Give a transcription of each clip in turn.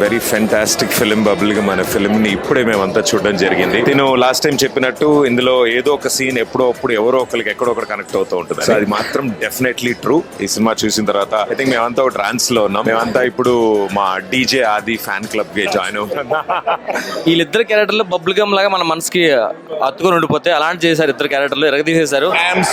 Very fantastic film bubble gum అనే film ని ఇప్పుడే మేమంతా చూడడం జరిగింది. నేను లాస్ట్ టైం చెప్పినట్టు ఇందులో ఏదో ఒక సీన్ ఎప్పుడో అప్పుడు ఎవరో ఒకరికి ఎక్కడో ఒకటి కనెక్ట్ అవుతూ ఉంటుంది. సో అది మాత్రం డెఫినెట్లీ ట్రూ. ఈ సినిమా చూసిన తర్వాత ఐ థింక్ మేమంతా ఒక ట్రాన్స్ లో ఉన్నాం. మేమంతా ఇప్పుడు మా డీజే ఆది ఫ్యాన్ క్లబ్ కి జాయిన్ అవుతున్నాం. వీళ్ళిద్దరు క్యారెక్టర్లు బబుల్ గమ్ లాగా మన మనసుకి అత్తుకొని ఉండిపోతే అలాంటి చేశారు. ఇద్దరు క్యారెక్టర్లు ఎరగదీసేశారు. I'm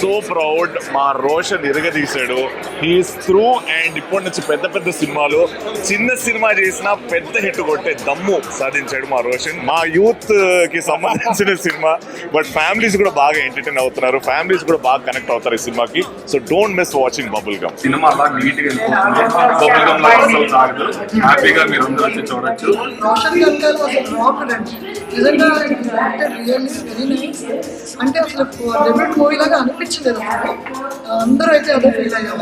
so proud. మా రోషన్ ఇరగదీశాడు. He's through. అండ్ ఇప్పటి నుంచి పెద్ద పెద్ద సినిమాలు, చిన్న సినిమా చేసిన పెద్ద హిట్ కొట్టే దమ్ము సాధించాడు మా రోషన్. మా యూత్ కి సంబంధించిన సినిమా, బట్ ఫ్యామిలీస్ కూడా బాగా ఎంటర్టైన్ అవుతున్నారు. ఫ్యామిలీస్ కూడా బాగా కనెక్ట్ అవుతారు ఈ సినిమాకి. So don't miss watching bubble gum. సినిమా అలా నీట్ గా వెళ్ళిపోతుంది. బబుల్ గమ్ లాగా అసలు తాగదు. హ్యాపీగా మీరు అందరూ వచ్చి చూడొచ్చు. Roshan Gangal was confident. నిజంగా రియల్లీ వెరీ నైస్. అంటే అసలు డెబ్యూట్ మూవీ లాగా అనిపించలేదు. అందరూ అయితే అదే ఫీల్ అయ్యారు.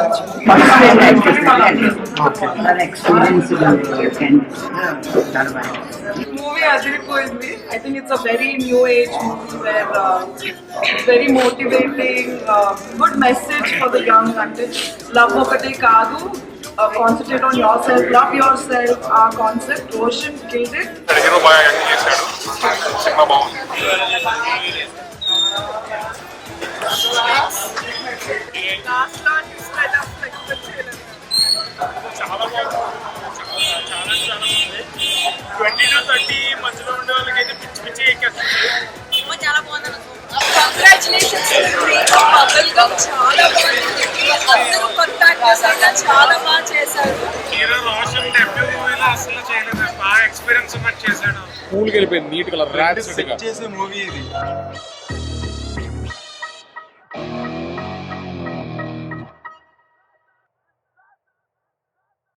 మూవీ అదిరిపోయింది. I think it's a very new age movie where very motivating, good message for the young. అంటే లవ్ ఒకటే కాదు, concentrate on yourself, love yourself. ఆ concept Roshan killed it. Hero బాగా యాక్ట్ చేశాడు. సినిమా బాగుంది. చాలా బాగుంది. చాలా బాగుంది. 20 to 30 మధ్యలో ఉండే వాళ్ళకి అయితే పిచ్చి పిచ్చి ఎక్కేస్తుంది. చాలా బాగుంది. కంగ్రాచులేషన్స్. బబుల్ గమ్ చాలా బాగుంది. అందరూ కాంటాక్టర్స్ అయినా చాలా బాగా చేశారు. హీరో రోషన్ డెబ్యూ మూవీలో అసలు చేయలేదు. బాగా ఎక్స్పీరియన్స్ ఉన్నట్టు చేశాడు. కూల్కి వెళ్ళిపోయింది. నీట్ కలర్ చేసే మూవీ ఇది.